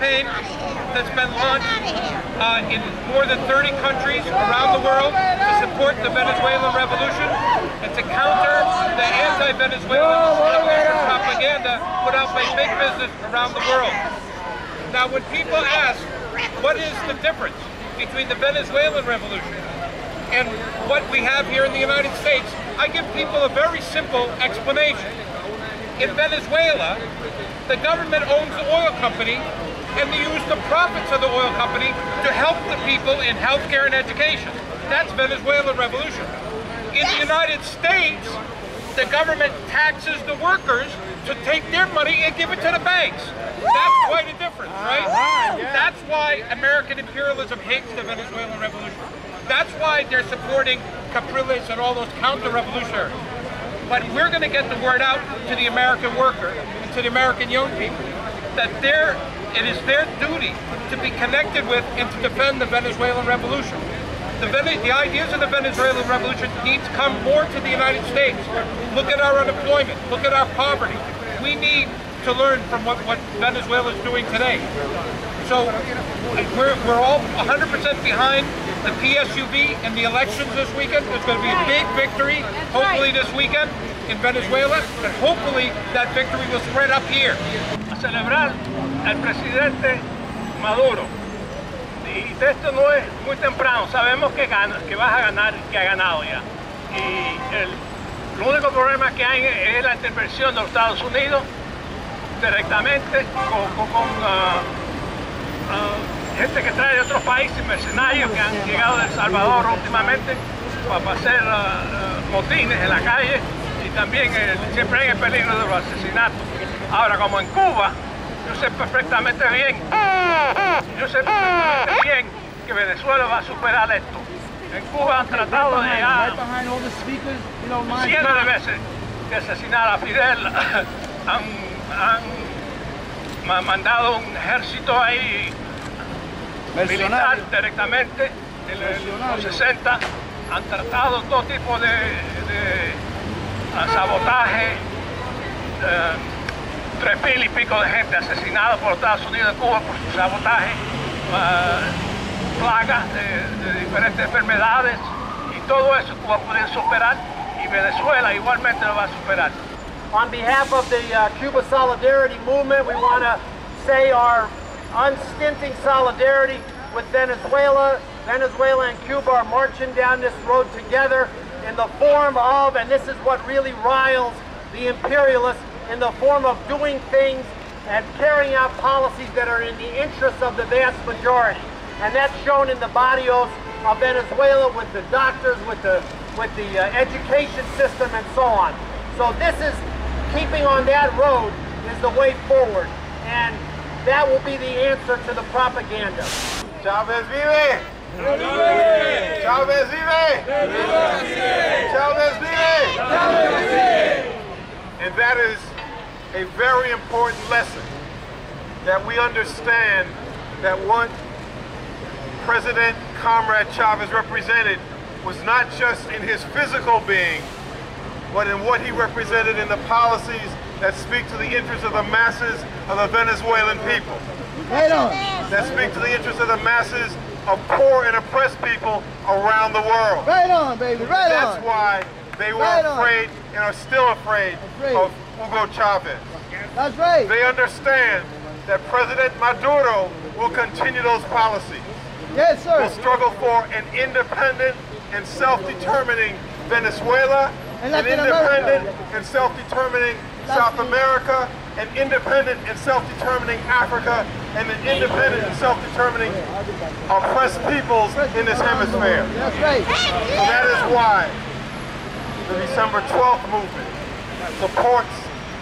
campaign that's been launched in more than 30 countries around the world to support the Venezuelan revolution and to counter the anti-Venezuelan revolution propaganda put out by big business around the world. Now, when people ask, what is the difference between the Venezuelan revolution and what we have here in the United States, I give people a very simple explanation. In Venezuela, the government owns the oil company and they use the profits of the oil company to help the people in healthcare and education. That's Venezuelan revolution. In the United States, the government taxes the workers to take their money and give it to the banks. That's quite a difference, right? That's why American imperialism hates the Venezuelan revolution. That's why they're supporting Capriles and all those counter-revolutionaries. But we're going to get the word out to the American worker and to the American young people that it is their duty to be connected with and to defend the Venezuelan revolution. The ideas of the Venezuelan revolution need to come more to the United States. Look at our unemployment. Look at our poverty. We need to learn from what Venezuela is doing today. So we're all 100% behind the PSUV and the elections this weekend. There's going to be a big victory, hopefully this weekend in Venezuela, and hopefully that victory will spread up here. A celebrar al presidente Maduro. Y esto no es muy temprano, sabemos que vas a ganar, que ha ganado ya. Y el único problema que hay es la intervención de los Estados Unidos directamente con gente que trae de otros países, mercenarios que han llegado de El Salvador últimamente para hacer motines en la calle y también siempre hay el peligro de los asesinatos. Ahora, como en Cuba, yo sé perfectamente bien que Venezuela va a superar esto. En Cuba han tratado de cientos de veces de asesinar a Fidel, han mandado un ejército ahí militar directamente en los 60, han tratado todo tipo de sabotaje, 3.000 y pico de gente asesinada por los Estados Unidos de Cuba por su sabotaje, plagas de diferentes enfermedades, y todo eso Cuba puede superar y Venezuela igualmente lo va a superar. On behalf of the Cuba Solidarity Movement, we want to say our unstinting solidarity with Venezuela. Venezuela and Cuba are marching down this road together in the form of, and this is what really riles the imperialists, in the form of doing things and carrying out policies that are in the interests of the vast majority. And that's shown in the barrios of Venezuela with the doctors, with the education system and so on. So this is, keeping on that road is the way forward. And that will be the answer to the propaganda. Chavez vive! Chavez vive! Chavez vive! And that is a very important lesson, that we understand that what President Comrade Chavez represented was not just in his physical being, but in what he represented in the policies that speak to the interests of the masses of the Venezuelan people. Right on. That speak to the interests of the masses of poor and oppressed people around the world. Right on, baby, right That's on. why they were afraid and are still afraid of Hugo Chavez. That's right. They understand that President Maduro will continue those policies. Yes, sir. Will struggle for an independent and self-determining Venezuela, an independent and self-determining South America, an independent and self-determining Africa, and an independent and self-determining oppressed peoples in this hemisphere. That's right. So that is why the December 12th movement supports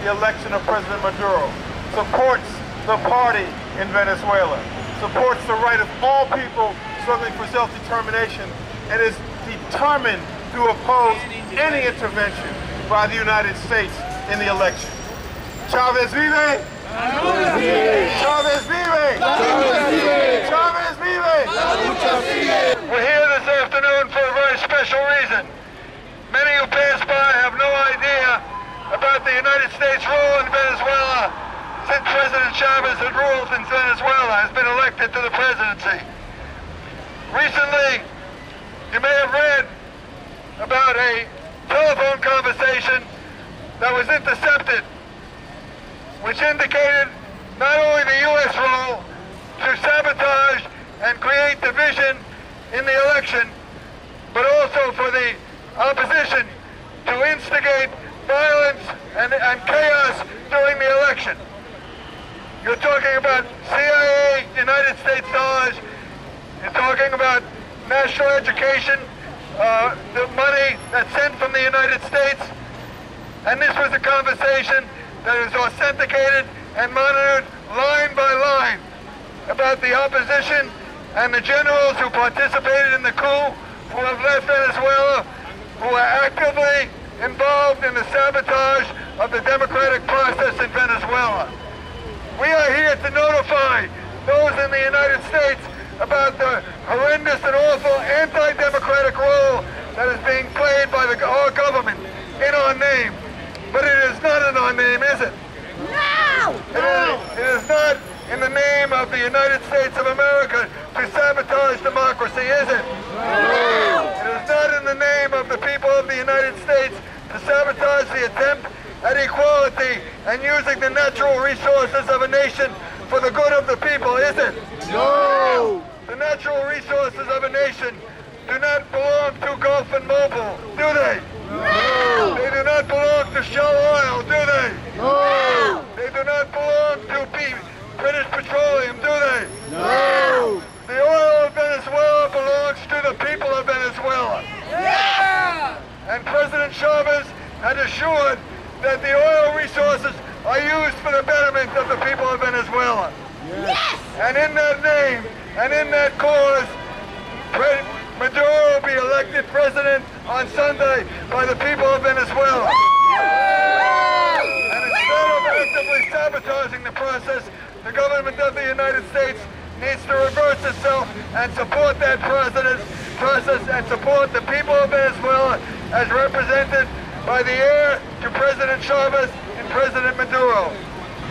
the election of President Maduro, supports the party in Venezuela, supports the right of all people struggling for self-determination, and is determined to oppose any intervention by the United States in the election. Chavez vive! Chavez vive! Chavez vive! We're here this afternoon for a very special reason. Many who pass by have no idea about the United States role in Venezuela since President Chavez had ruled in Venezuela has been elected to the presidency. Recently, you may have read about a telephone conversation that was intercepted, which indicated not only the U.S. role to sabotage and create division in the election, but also for the opposition to instigate violence and chaos during the election. You're talking about CIA, United States dollars, you're talking about national education, the money that's sent from the United States, and this was a conversation that is authenticated and monitored line by line about the opposition and the generals who participated in the coup, who have left Venezuela, who are actively involved in the sabotage of the democratic process in Venezuela. We are here to notify those in the United States about the horrendous and awful anti-democratic role that is being played by our government in our name. But it is not in our name, is it? No! It is not in the name of the United States of America to sabotage democracy, is it? No! It is not in the name of the people of the United States to sabotage the attempt at equality and using the natural resources of a nation for the good of the people, is it? No! The natural resources of a nation do not belong to Gulf and Mobil, do they? No! They do not belong to Shell Oil, do they? No! They do not belong to British Petroleum, do they? No! The oil of Venezuela belongs to the people of Venezuela. Yeah! And President Chavez had assured that the oil resources are used for the betterment of the people of Venezuela. Yes! And in that name, and in that cause, Maduro will be elected president on Sunday by the people of Venezuela. And instead of actively sabotaging the process, the government of the United States needs to reverse itself and support that process and support the people of Venezuela as represented by the heir to President Chavez and President Maduro.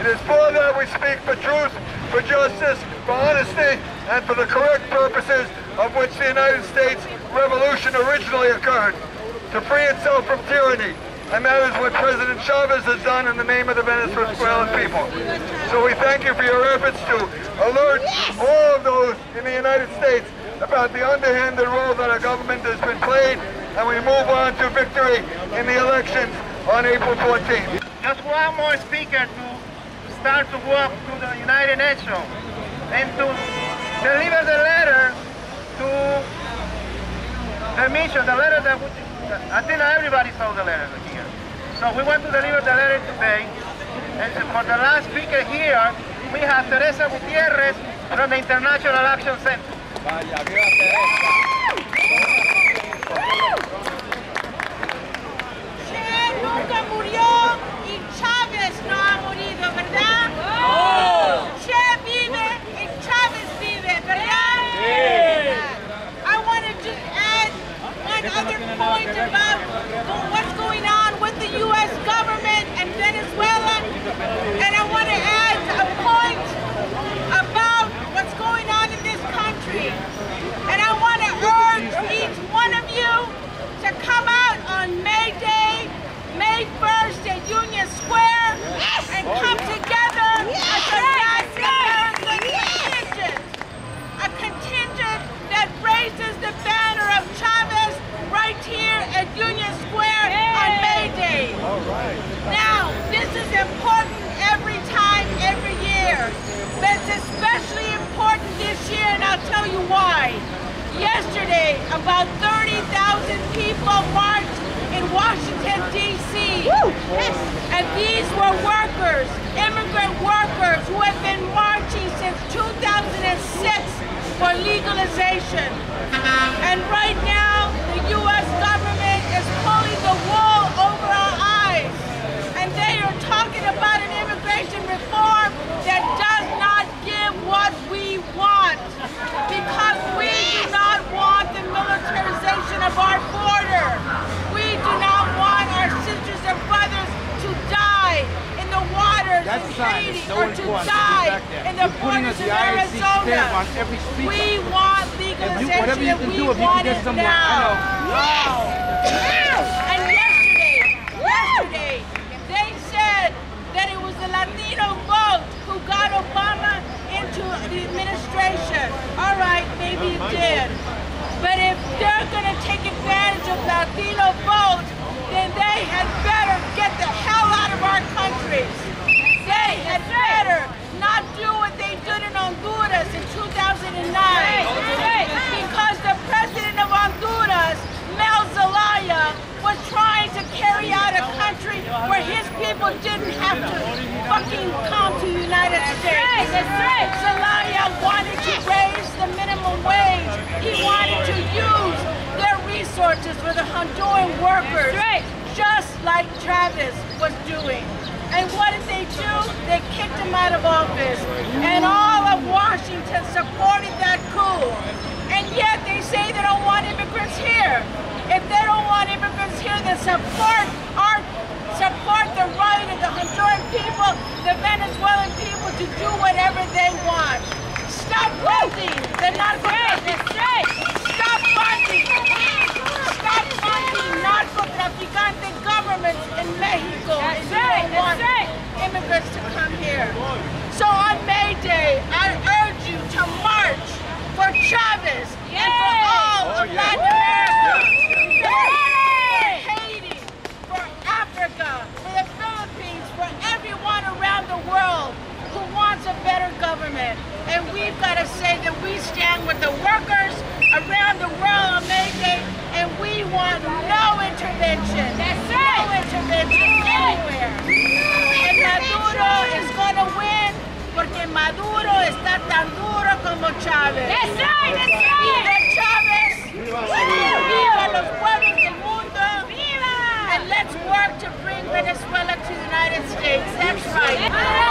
It is for that we speak for truth, for justice, for honesty, and for the correct purposes of which the United States Revolution originally occurred, to free itself from tyranny. And that is what President Chavez has done in the name of the Venezuelan people. So we thank you for your efforts to alert all of those in the United States about the underhanded role that our government has been played, and we move on to victory in the elections on April 14th. Just one more speaker to start to walk to the United Nations and to deliver the letter to the mission, the letter that I think everybody saw the letter here. So we want to deliver the letter today. And for the last speaker here, we have Teresa Gutierrez from the International Action Center. Vaya, viva Teresa. Che nunca murió y Chávez no ha morido, ¿verdad? No. Che vive y Chávez vive, ¿verdad? Sí. I want to just add one other point about what's going on with the U.S. government and Venezuela, and I want to add a point about what's going on in this country. And I want to urge each one of you to come out on May Day, May 1st at Union Square, and come together as a mass American contingent. A contingent that raises the banner of Chavez right here at Union Square on May Day. Now, this is important every time, every year, but it's especially important this year, and I'll tell you why. Yesterday, about 30,000 people marched in Washington, D.C. And these were workers, immigrant workers, who have been marching since 2006 for legalization. And right now, the U.S. government is pulling the wool over our eyes. And they are talking about an immigration reform that does not give what we want. Because we do not want the militarization of our border. We do not want our sisters and brothers to die in the waters in Haiti or to Arizona. On every speaker. We want legalization. Whatever you can and do we if you can want get it someone. now. I And yesterday, they said that it was the Latino vote who got Obama into the administration. All right, maybe it did. But if they're going to take advantage of Latino vote, then they had better get the hell out of our countries. They had better not do what they did in Honduras in 2009. Because the president of Honduras, Mel Zelaya, was trying to carry out a country where his people didn't have to fucking come to the United States. Zelaya wanted to raise the minimum wage. He wanted to use their resources for the Honduran workers, just like Chavez was doing. And what did they do? They kicked him out of office. And all of Washington supported that coup. And yet they say they don't want immigrants here. If they don't want immigrants here, then support the right of the Honduran people, the Venezuelan people, to do whatever they want. Stop funding the narcotraficante. Stop funding narcotraficante governments in Mexico. If you don't want immigrants to come here. So on May Day, I urge you to march for Chavez and for all of Latin America, for Haiti, for Africa, for the Philippines, for everyone around the world who wants a better government. And we've got to say that we stand with the workers around the world on May Day, and we want no intervention. No intervention anywhere. And Maduro is going to win porque Maduro está tan duro como Chavez. Viva Chavez! Viva los pueblos del mundo! And let's work to bring Venezuela to the United States. That's right.